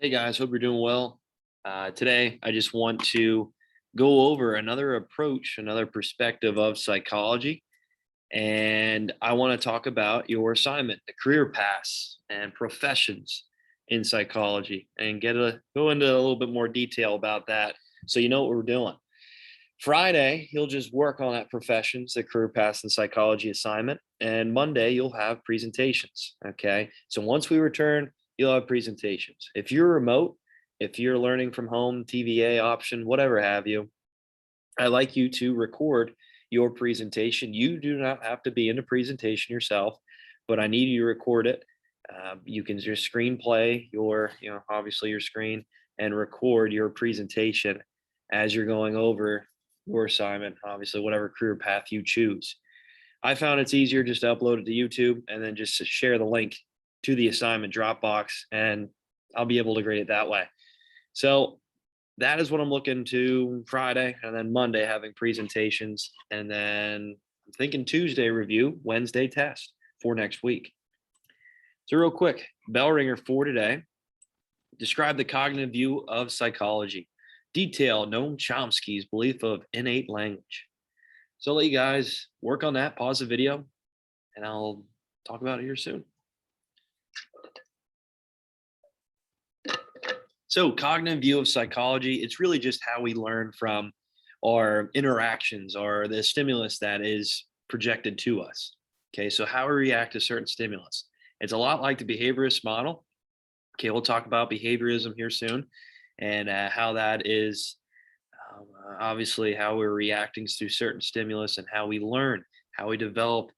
Hey guys, hope you're doing well. Today, I just want to go over another approach, another perspective of psychology. And I want to talk about your assignment, the career paths and professions in psychology, and go into a little bit more detail about that so you know what we're doing. Friday, you'll just work on that professions, the career paths and psychology assignment. And Monday, you'll have presentations. Okay. So once we return, you'll have presentations. If you're remote, if you're learning from home, TVA option, whatever have you, I like you to record your presentation. You do not have to be in a presentation yourself, but I need you to record it. You can just screenplay obviously your screen and record your presentation as you're going over your assignment, obviously, whatever career path you choose. I found it's easier just to upload it to YouTube and then just to share the link to the assignment Dropbox, and I'll be able to grade it that way. So that is what I'm looking to Friday, and then Monday having presentations, and then I'm thinking Tuesday review, Wednesday test for next week. So real quick, Bellringer for today. Describe the cognitive view of psychology. Detail Noam Chomsky's belief of innate language. So I'll let you guys work on that, pause the video, and I'll talk about it here soon. So cognitive view of psychology, it's really just how we learn from our interactions or the stimulus that is projected to us. Okay, so how we react to certain stimulus. It's a lot like the behaviorist model. Okay, we'll talk about behaviorism here soon and how that is obviously how we're reacting to certain stimulus and how we learn, how we develop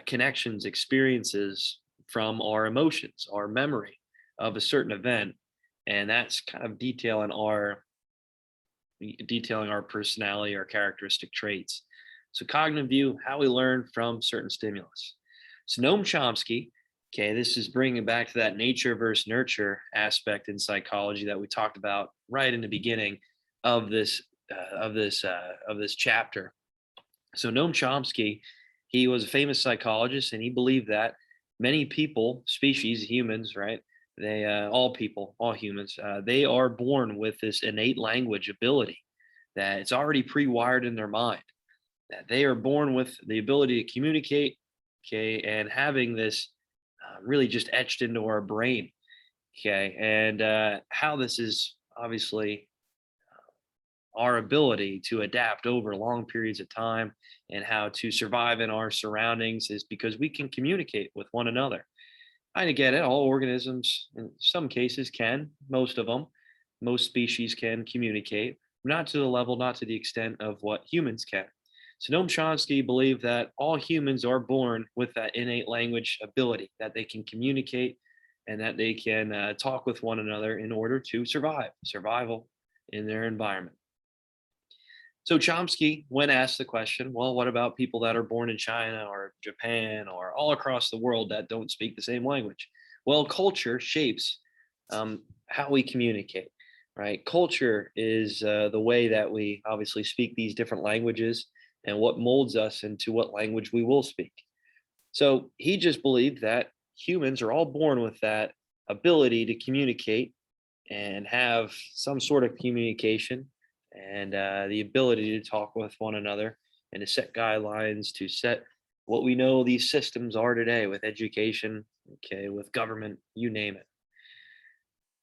connections, experiences from our emotions, our memory of a certain event. And that's kind of detailing our personality, our characteristic traits. So cognitive view, how we learn from certain stimulus. So Noam Chomsky, okay, this is bringing back to that nature versus nurture aspect in psychology that we talked about right in the beginning of this chapter. So Noam Chomsky, he was a famous psychologist, and he believed that many people, species, humans, right? They all people, all humans, they are born with this innate language ability that it's already pre-wired in their mind. That they are born with the ability to communicate, okay, and having this really just etched into our brain, okay, and how this is obviously our ability to adapt over long periods of time and how to survive in our surroundings is because we can communicate with one another. I get it. All organisms, in some cases, can. Most of them, most species can communicate, not to the level, not to the extent of what humans can. So Noam Chomsky believed that all humans are born with that innate language ability, that they can communicate and that they can talk with one another in order to survival in their environment. So Chomsky, when asked the question, well, what about people that are born in China or Japan or all across the world that don't speak the same language? Well, culture shapes how we communicate, right? Culture is the way that we obviously speak these different languages and what molds us into what language we will speak. So he just believed that humans are all born with that ability to communicate and have some sort of communication and the ability to talk with one another and to set guidelines, to set what we know these systems are today with education, okay, with government, you name it.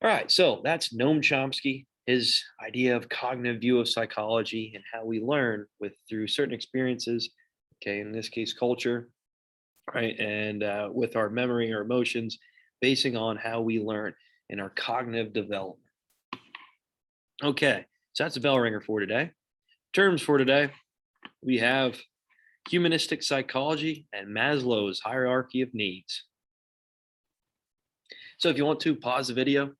All right, so that's Noam Chomsky, his idea of cognitive view of psychology and how we learn through certain experiences, okay, in this case, culture, right, and with our memory or emotions, basing on how we learn in our cognitive development. Okay, so that's a bell ringer for today. Terms for today, we have humanistic psychology and Maslow's hierarchy of needs. So if you want to pause the video,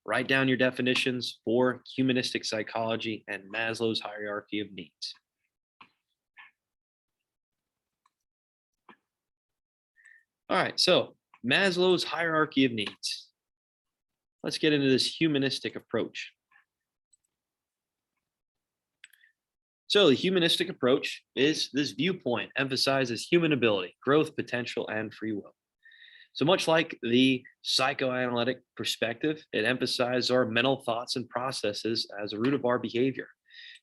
write down your definitions for humanistic psychology and Maslow's hierarchy of needs. All right, so Maslow's hierarchy of needs. Let's get into this humanistic approach. So the humanistic approach is this viewpoint emphasizes human ability, growth potential, and free will. So much like the psychoanalytic perspective, it emphasizes our mental thoughts and processes as a root of our behavior.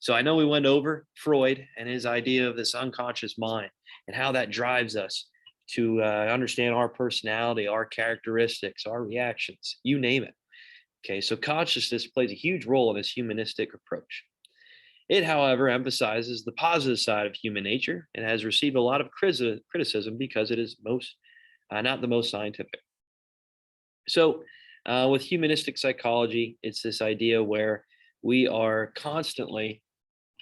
So I know we went over Freud and his idea of this unconscious mind and how that drives us to understand our personality, our characteristics, our reactions, you name it. Okay, so consciousness plays a huge role in this humanistic approach. It, however, emphasizes the positive side of human nature and has received a lot of criticism because it is not the most scientific. So, with humanistic psychology, it's this idea where we are constantly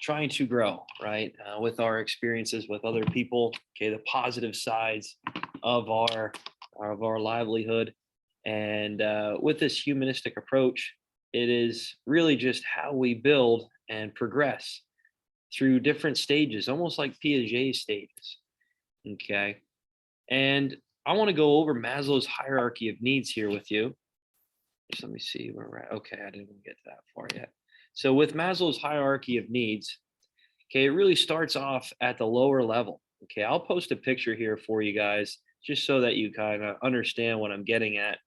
trying to grow, right? With our experiences with other people, okay, the positive sides of our livelihood, and with this humanistic approach, it is really just how we build and progress through different stages, almost like Piaget stages. Okay, and I want to go over Maslow's hierarchy of needs here with you. Just let me see where we're at. Okay, I didn't get that far yet. So with Maslow's hierarchy of needs, okay, it really starts off at the lower level. Okay, I'll post a picture here for you guys just so that you kind of understand what I'm getting at.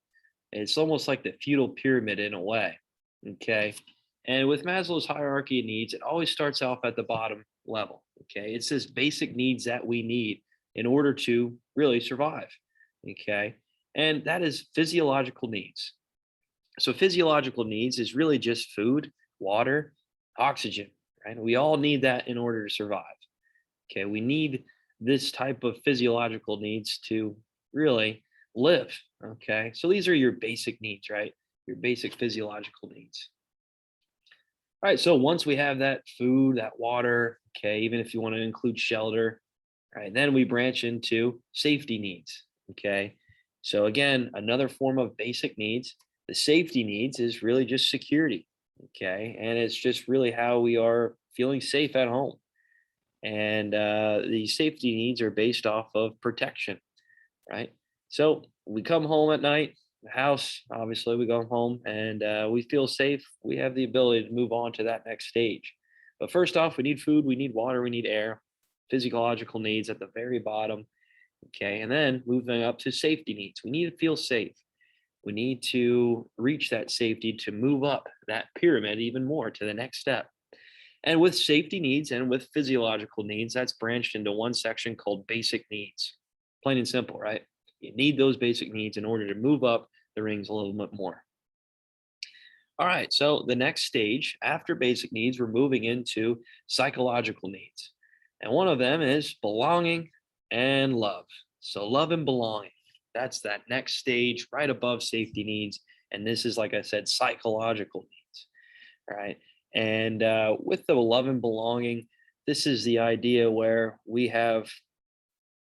It's almost like the feudal pyramid in a way. Okay. And with Maslow's hierarchy of needs, it always starts off at the bottom level. Okay. It says basic needs that we need in order to really survive. Okay. And that is physiological needs. So, physiological needs is really just food, water, oxygen, right? We all need that in order to survive. Okay. We need this type of physiological needs to really live. Okay. So, these are your basic needs, right? Your basic physiological needs. All right. So, once we have that food, that water, okay, even if you want to include shelter, right, then we branch into safety needs. Okay. So, again, another form of basic needs. The safety needs is really just security. Okay. And it's just really how we are feeling safe at home. And the safety needs are based off of protection, right? So we come home at night, the house, obviously, we go home and we feel safe. We have the ability to move on to that next stage. But first off, we need food, we need water, we need air, physiological needs at the very bottom. Okay. And then moving up to safety needs. We need to feel safe. We need to reach that safety to move up that pyramid even more to the next step. And with safety needs and with physiological needs, that's branched into one section called basic needs. Plain and simple, right? You need those basic needs in order to move up the rings a little bit more. All right, so the next stage after basic needs, we're moving into psychological needs. And one of them is belonging and love. So, love and belonging. That's that next stage right above safety needs. And this is, like I said, psychological needs, right? And with the love and belonging, this is the idea where we have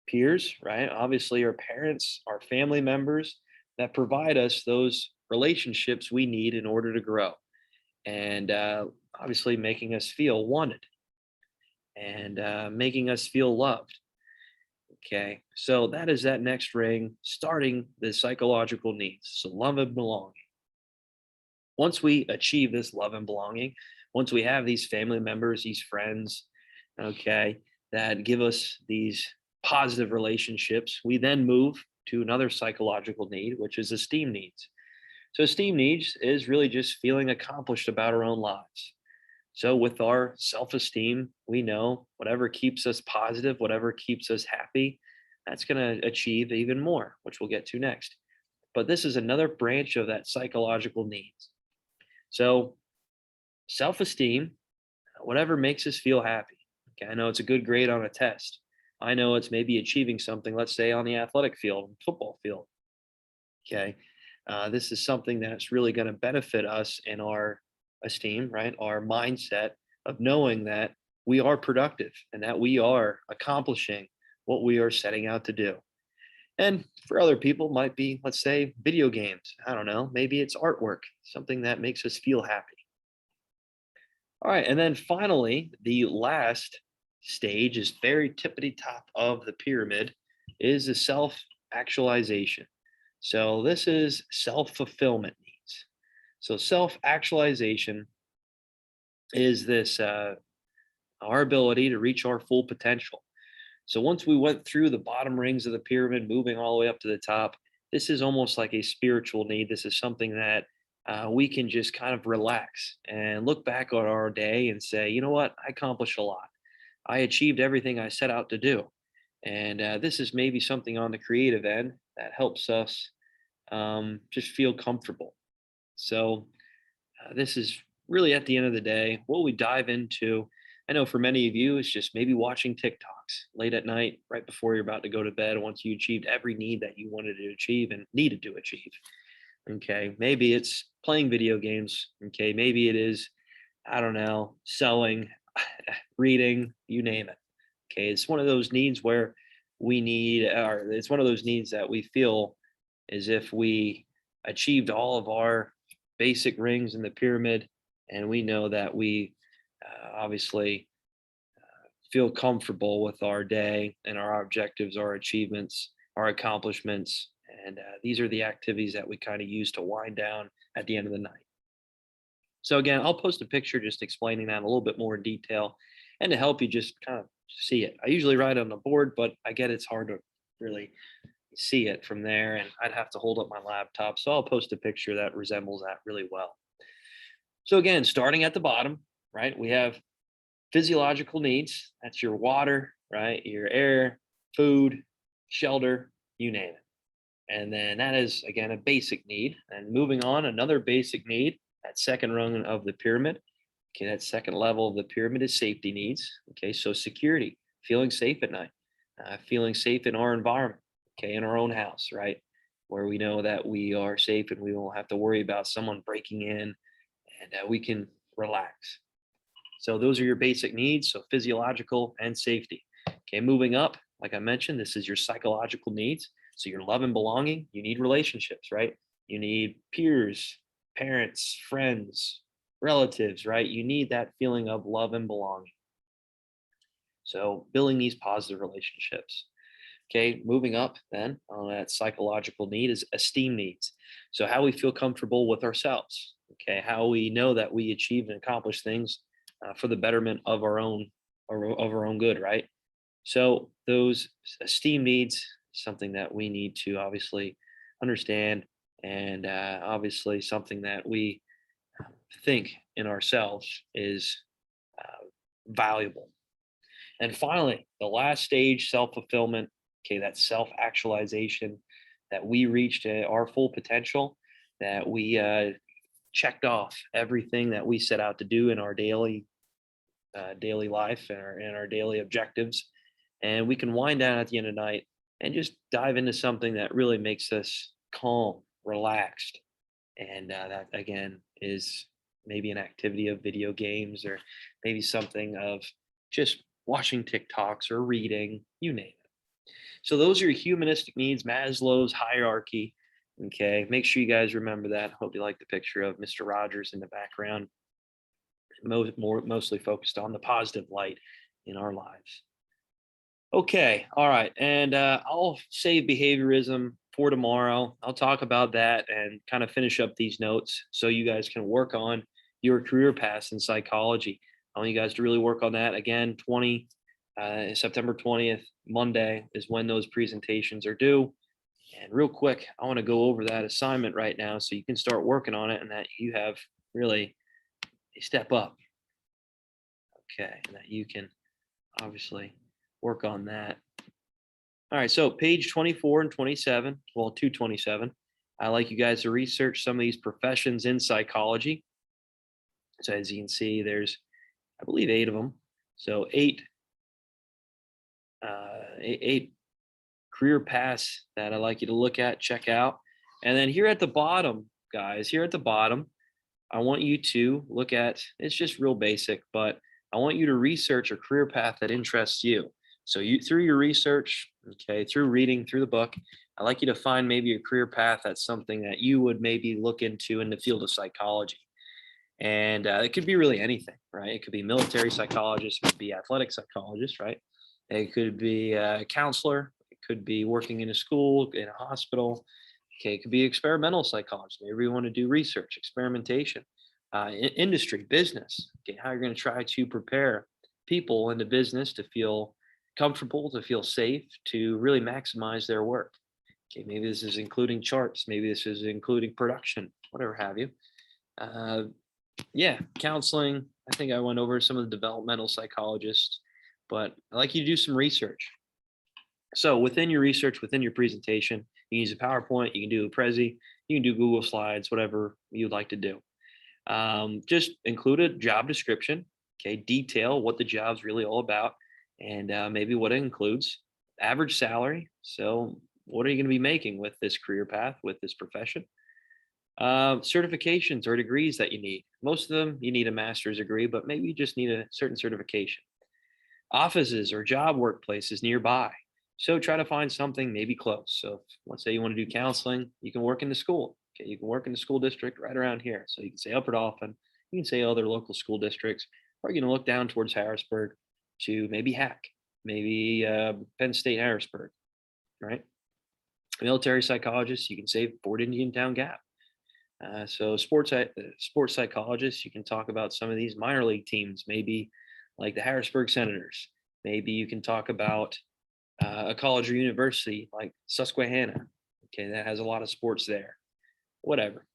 peers, right? Obviously, our parents, our family members that provide us those relationships we need in order to grow. And obviously, making us feel wanted and making us feel loved. Okay. So that is that next ring, starting the psychological needs. So love and belonging. Once we achieve this love and belonging, once we have these family members, these friends, okay, that give us these positive relationships, we then move to another psychological need, which is esteem needs. So, esteem needs is really just feeling accomplished about our own lives. So, with our self esteem, we know whatever keeps us positive, whatever keeps us happy, that's going to achieve even more, which we'll get to next. But this is another branch of that psychological needs. So, self esteem, whatever makes us feel happy. Okay, I know it's a good grade on a test. I know it's maybe achieving something, let's say on the athletic field, football field. Okay, this is something that's really going to benefit us in our esteem, right? Our mindset of knowing that we are productive and that we are accomplishing what we are setting out to do. And for other people, might be, let's say, video games. I don't know. Maybe it's artwork, something that makes us feel happy. All right. And then finally, the last stage is very tippity top of the pyramid is the self actualization. So this is self fulfillment needs. So self actualization is this our ability to reach our full potential. So once we went through the bottom rings of the pyramid, moving all the way up to the top, this is almost like a spiritual need. This is something that we can just kind of relax and look back on our day and say, you know what, I accomplished a lot. I achieved everything I set out to do. And this is maybe something on the creative end that helps us just feel comfortable. So, this is really at the end of the day what we dive into. I know for many of you, it's just maybe watching TikToks late at night, right before you're about to go to bed, once you achieved every need that you wanted to achieve and needed to achieve. Okay. Maybe it's playing video games. Okay. Maybe it is, I don't know, selling, reading, you name it. Okay. It's one of those needs where we need, or it's one of those needs that we feel as if we achieved all of our basic rings in the pyramid. And we know that we obviously feel comfortable with our day and our objectives, our achievements, our accomplishments. And these are the activities that we kind of use to wind down at the end of the night. So again, I'll post a picture just explaining that a little bit more in detail and to help you just kind of see it. I usually write on the board, but I get it's hard to really see it from there and I'd have to hold up my laptop. So I'll post a picture that resembles that really well. So again, starting at the bottom, right? We have physiological needs. That's your water, right? Your air, food, shelter, you name it. And then that is again a basic need. And moving on, another basic need, that second rung of the pyramid. Okay, that second level of the pyramid is safety needs. Okay, so security, feeling safe at night, feeling safe in our environment. Okay, in our own house, right, where we know that we are safe and we won't have to worry about someone breaking in, and we can relax. So those are your basic needs. So physiological and safety. Okay, moving up, like I mentioned, this is your psychological needs. So your love and belonging. You need relationships, right? You need peers, parents, friends, relatives, right? You need that feeling of love and belonging. So building these positive relationships. Okay, moving up then on that psychological need is esteem needs. So how we feel comfortable with ourselves. Okay, how we know that we achieve and accomplish things for the betterment of our own good, right? So those esteem needs, something that we need to obviously understand, and obviously something that we think in ourselves is valuable. And finally, the last stage, self fulfillment. Okay, that self actualization, that we reached our full potential, that we checked off everything that we set out to do in our daily life and our daily objectives, and we can wind down at the end of the night and just dive into something that really makes us calm, relaxed, and that again is maybe an activity of video games or maybe something of just watching TikToks or reading, you name it. So those are your humanistic needs, Maslow's hierarchy. Okay, make sure you guys remember that. Hope you like the picture of Mr. Rogers in the background, mostly focused on the positive light in our lives. Okay, all right, and I'll save behaviorism for tomorrow. I'll talk about that and kind of finish up these notes so you guys can work on your career paths in psychology. I want you guys to really work on that. Again, September 20th, Monday is when those presentations are due. And real quick, I want to go over that assignment right now so you can start working on it and that you have really a step up. Okay, and that you can obviously work on that. All right, so page 24 and 27, well, 227. I like you guys to research some of these professions in psychology. So as you can see, there's, I believe, 8 of them. So eight career paths that I like you to look at, check out. And then here at the bottom, guys, here at the bottom, I want you to look at, it's just real basic, but I want you to research a career path that interests you. So you, through your research, okay, through reading, through the book, I'd like you to find maybe a career path that's something that you would maybe look into in the field of psychology. And it could be really anything, right? It could be military psychologist, it could be athletic psychologist, right? It could be a counselor, it could be working in a school, in a hospital. Okay, it could be experimental psychologist. Maybe you want to do research, experimentation, industry, business. Okay, how you're going to try to prepare people in the business to feel comfortable, to feel safe, to really maximize their work. Okay, maybe this is including charts, maybe this is including production, whatever have you. Uh, yeah, counseling. I think I went over some of the developmental psychologists, but I like you to do some research. So within your research, within your presentation, you can use a PowerPoint, you can do a Prezi, you can do Google Slides, whatever you'd like to do. Just include a job description. Okay, detail what the job's really all about, and maybe what it includes. Average salary. So, what are you going to be making with this career path, with this profession? Certifications or degrees that you need. Most of them you need a master's degree, but maybe you just need a certain certification. Offices or job workplaces nearby. So try to find something maybe close. So let's say you want to do counseling, you can work in the school. Okay, you can work in the school district right around here. So you can say Upper Dauphin, you can say other local school districts, or you're going to look down towards Harrisburg to maybe Hack, maybe Penn State Harrisburg, right? Military psychologist, you can say Fort Indian Town Gap. So sports psychologists, you can talk about some of these minor league teams, maybe like the Harrisburg Senators. Maybe you can talk about a college or university like Susquehanna. Okay, that has a lot of sports there. Whatever.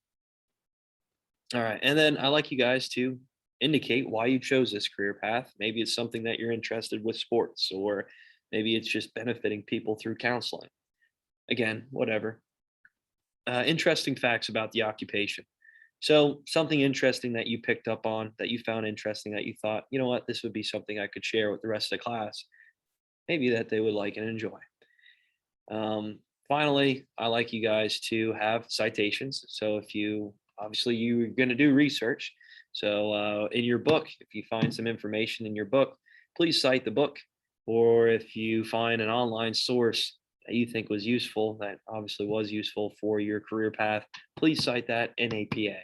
All right, and then I like you guys to indicate why you chose this career path. Maybe it's something that you're interested with sports, or maybe it's just benefiting people through counseling. Again, whatever. Interesting facts about the occupation. So, something interesting that you picked up on, that you found interesting, that you thought, you know what, this would be something I could share with the rest of the class, maybe that they would like and enjoy. Finally, I like you guys to have citations. So, if you obviously you're going to do research, so in your book, if you find some information in your book, please cite the book. Or if you find an online source that you think was useful, that obviously was useful for your career path, please cite that in APA.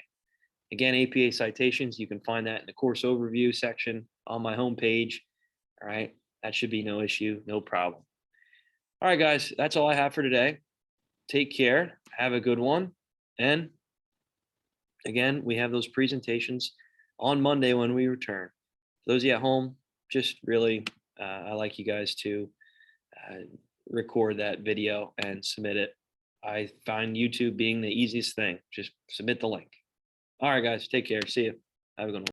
Again, APA citations, you can find that in the course overview section on my homepage. All right. That should be no issue, no problem. All right, guys, that's all I have for today. Take care. Have a good one. And again, we have those presentations on Monday when we return. For those of you at home, just really, I like you guys to uh, record that video and submit it. I find YouTube being the easiest thing. Just submit the link. All right, guys, take care. See you. Have a good one.